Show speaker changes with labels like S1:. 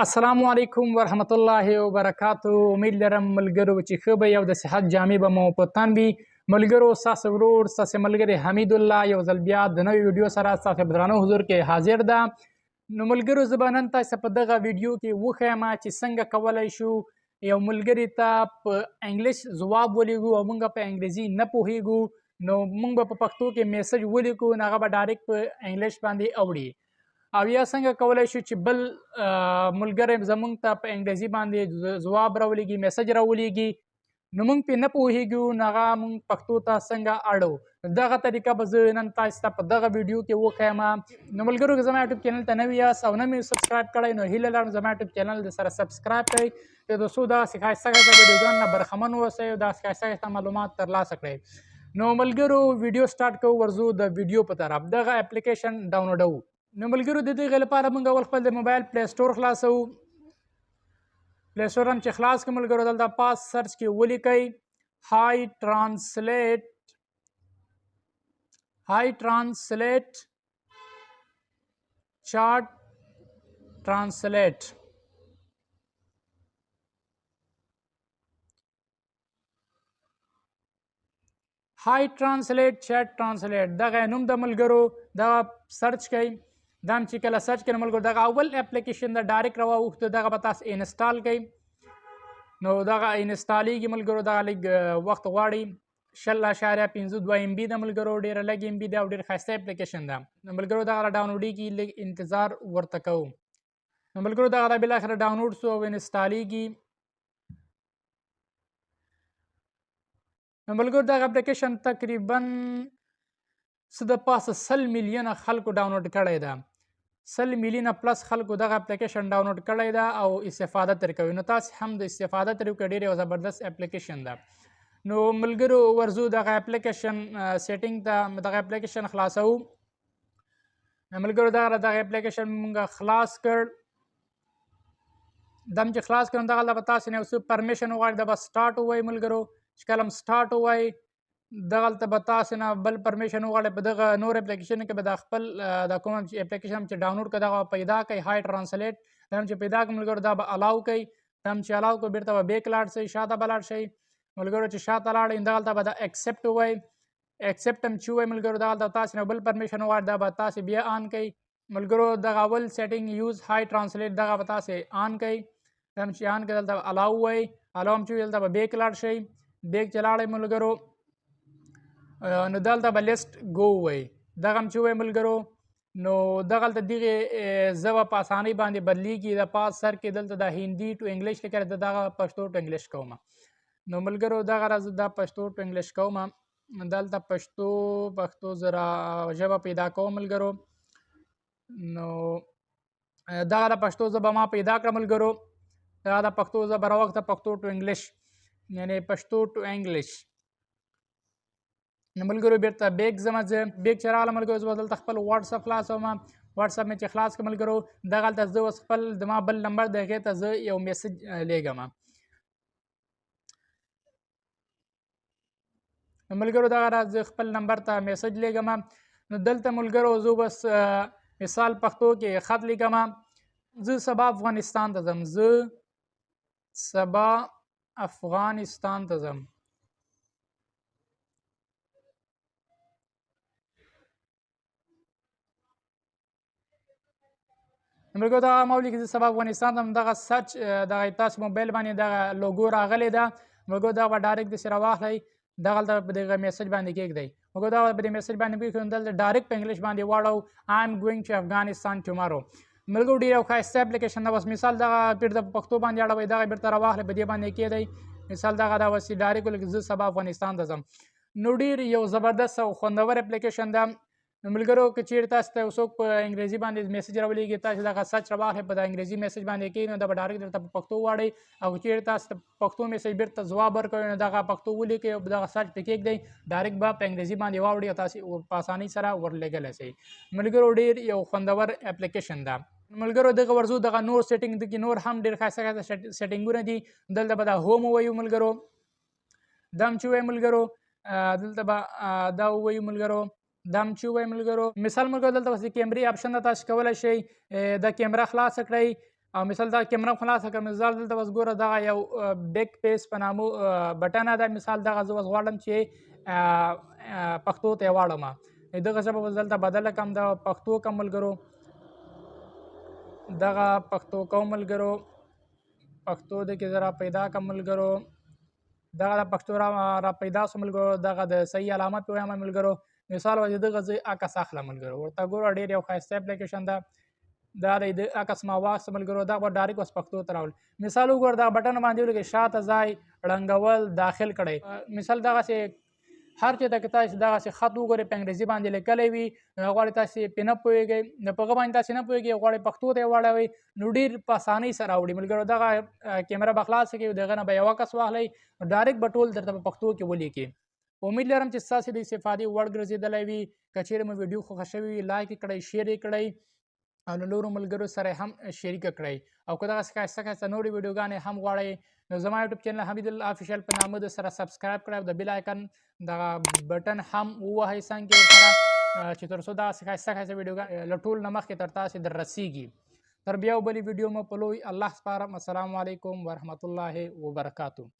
S1: السلام علیکم ورحمت الله وبرکاتو. امید لرم ملګرو چې ښه به یو د صحت جامې به مو په تن وي. ملګرو ستاسو ورور ستاسو ملګری حمید الله یو ځل بیا د نوې ویډیو سره ستاسو په درانه حضور کې حاضر ده. نو ملګرو زه به نن تاسو په دغه ویډیو کې وښیم چې څنګه کولی شو یو ملګري ته په انګلیش ځواب ولیږو او موږ په انګریزي نه پوهیږو نو موږ به په پښتو کې میسج ولیکو نو هغه به ډایرکټ په انګلیش باندې اوړي. او یا څنګه کولی شو چې بل ملګری زموږ ته په انګریزي باندې ځواب راولېږي میسج راولېږي نو موږ پرې نه پوهېږو نو هغه موږ پښتو ته څنګه اړو. دغه طریقه به زه نن تاسو ته په دغه ویډیو کې وښیم. نو ملګرو که زما یوټیوب چینل ته نوي یاست او نه مې سبسکرایب کړی نو هیله لرم زما یوټیوب چینل د سره سبسکرایب کړئ چې د څو داسې ښایسته ښایسته ویډیوګانو نه برخمن واوسئ او داسې ښایسته ښایسته معلومات ترلاسه کړئ. نو ملګرو ویډیو سټارټ کوو ورځو د ویډیو په طرف. دغه اپلیکیشن ډاونلوډوو. نو ملګرو د دغې لپاره موږ اول خپل د موبایل پلی سټور خلاصوو. پلی سټور هم چې خلاص کړو ملګرو دلته پاس سرچ کې ولیکئ هائی ټرانسلیټ چارټ ټرانسلیټ. هائی ټرانسلیټ چیټ ټرانسلیټ دغه نوم د ملګرو دغه سرچ کوئ. دا هم چې کله سرچ کړئ ملګرو دغه اول اپلیکیشن د ډایرکټ راواوښته دغه به تاسو انسټال کوئ. نو دغه انسټالیږي ملګرو دغه لږ وخت غواړي. 0.52 MB د ملګرو ډېره لږ MB ده او ډېر ښایسته اپلیکیشن ده. نو ملګرو دغه ډاونلوډېږي لږ انتظار ورته کوو. نو ملګرو دغه بالاخره ډاونلوډ سو او انسټالیږي. نو ملګرو دغه اپلیکیشن تقریبا څه د پاسه 100 میلیونه خلکو ډاونلوډ کړی ده. 100 میلیونه پلس خلکو دغه اپلیکیشن ډاونلوډ کړی ده او استفاده ترې کوي. نو تاسې هم د استفاده ترې وکړئ. ډېر یو زبردست اپلیکیشن ده. نو ملګرو ورځو دغه اپلیکیشن سیټینګ ته دغه اپلیکیشن خلاصوو. ملګرو دغه اپلیکیشن موږ خلاص کړ. دم چې خلاص کړم دغه به تاسې نه یو څه پرمیشن وغواړي دا به سټارټ ووایي ملګرو. چې کله هم سټارټ ووایي دغلته به تاسې نه بل پرمیشن وغواړئ. په دغه نور اپلیکیشن کې به دا خپل دا کوم اپلیکیشن چې ډاونلوډ کړه دغه پیدا کوئ هائی ټرانسلیټ. دا هم چې پیدا کړئ ملګرو دا به الاو کوئ. دا هم چې الاو کړئ بیرته به بیک لاړ شئ شاته به لاړ شئ. ملګرو چې شاته لاړئ دغلته به دا اکسپټ ووایي. اکسپټ هم چې ووایي ملګرو دغلته تاسې نه بل پرمیشن وغواړي دا به تاسې بیا آن کوئ. ملګرو دغه اول سیټینګ یوز هائی ټرانسلیټ دغه به تاسې آن کوئ. دا هم چې آن کړئ دلته الاو ووایي. الاو هم چې ووایي دلته به بیک لاړ شئ. بیک چې لاړئ ملګرو نو دلته به لیست گو ووایي. دغه هم چې ووایي ملګرو نو دغلته دغې ژبه په اسانۍ باندې بدلیږي. د پاس سر کې دلته د هندي ټو انګلیش لیکلی ده دغه پښتو ټو انګلیش کومه. نو ملګرو دغه راځه دا پښتو ټو انګلیش کومه. دلته پښتو زه ژبه پیدا کوم ملګرو. نو دغه د پښتو ژبه ما پیدا کړه ملګرو. دغه د پښتو ژبه راوخته پښتو ټو انګلیش یعنې پښتو ټو انګلیش. نو ملګرو بیرته بیک ځمه زه. بیک چې راغلم ملګرو زه به دلته خپل واټساپ خلاصوم. واټساپ مې چې خلاص کړم ملګرو دغلته زه اوس خپل زما بل نمبر دی هغې ته زه یو میسج لیږم. نو ملګرو دغه راز زه خپل نمبر ته میسج لیږم. نو دلته ملګرو زه بس مثال پښتو کې خط لیکم. زه سبا افغانستان ته ځم. زه سبا افغانستان ته ځم. ملګرو دغه ما ولیکي زه سبا افغانستان ته دغه سرچ دغه تاسو موبایل باندې دغه لوګو راغلی ده ملګرو دغه به ډایرکټ داسې راواخلئ دغلته په دغه میسج باندې کېږدئ. ملګرو دغه په دې میسج باندې کېږدئ دلته ډایرکټ په انګلیش باندې واړو آی ایم ګوینګ ټو افغانستان ټومارو. ملګرو ډېر یو ښایسته اپلیکیشن ده. بس مثال دغه بیرته په پښتو باندې اړوئ دغه بیرته راواخلئ په دې باندې کېږدئ. مثال دغه دا اوس ډایرکټ ولیکئ زه سبا افغانستان ته ځم. نو ډېر یو زبردست او خوندور اپلیکیشن ده. نو ملګرو که چیرې تاسو ته یو څوک په انګریزي باندې میسج راولېږي تاسې دغه سرچ راواخلئ په د انګریزي میسج باندې کېږدئ نو دا به ډایرکټ درته په پښتو واړئ. او که چیرې تاسو ته پښتو میسج بیرته ځواب ورکوئ نو دغه پښتو ولیکئ او دغه سرچ پرې کېږدئ ډایرکټ به په انګریزي باندې واوړي او تاسې په اسانۍ سره ورلېږلی شئ. ملګرو ډېر یو خوندور اپلیکیشن ده. ملګرو دغه ورځو دغه نور سیټینګ دغې نور هم ډېر ښایسته ښایسته سیټینګونه دي. دلته به دا هوم ووایو ملګرو. دا هم چې ووایو ملګرو دلته به دا ووایو ملګرو. دا هم چې ووایو ملګرو مثال ملګرو دلته اوس د کیمرې اپشن ده تاسو کولی شئ د کیمره خلاصه کړئ. او مثال دا کیمره خلاصه کړم مثال دلته بس ګوره دغه یو بیک پیس په نامو بټنه ده مثال دغه زه اوس غواړم چې پښتو ته یې واړم دغه ژبه به دلته بدله کړم د پښتو کوم ملګرو دغه پښتو کوم ملګرو پښتو د کې زه را پیدا کړم ملګرو دغه د پښتو را پیدا سو ملګرو دغه د صحیح علامت په وایم ملګرو مثال وجه دغه زه عکس اخلم ملګرو ورته ګوره ډېر یو ښایسته اپلیکیشن ده دا د عکس ما واخیست ملګرو دا به ډایرکټ اوس پښتو ته راول مثال وګوره دا بټن باندې ولګئ شاته ځای ړنګول داخل کړئ مثال دغسې هر چېرته کې تاسې دغسې خط وګورئ په انګریزي باندې لیکلی وي نو غواړئ تاسې پرې نه پوهېږئ نو په هغه باندې تاسې نه پوهېږئ غواړئ پښتو ته یې واړوئ نو ډېر په اسانۍ سره راوړي ملګرو دغه کیمره به خلاصه کړئ د هغه نه به یو عکس واخلئ ډایرکټ به ټول درته په پښتو کې ولیکي امید لرم چې ستاسې د استفادې وړ ګرځېدلی وي که چیرې مو ویډیو خوښه شوې وي لایک یې کړئ شیر یې کړئ او له نورو ملګرو سره هم شریکه کړئ او که دغسې ښایسته ښایسته نورې ویډیوګانې هم غواړئ نو زما یوټیوب چینل حمید الله افیشل په نامه د سره سبسکرایب کړئ او د بیل آیکن دغه بټن هم ووهئ څنګ کې ورسره چې تر څو دغسې ښایسته ښایسته ویډیوګانې له ټول نه مخکې تر تاسې در رسیږي تر بیا بلې ویډیو مو په لوی الله سپارم السلام علیکم ورحمة الله وبرکاتو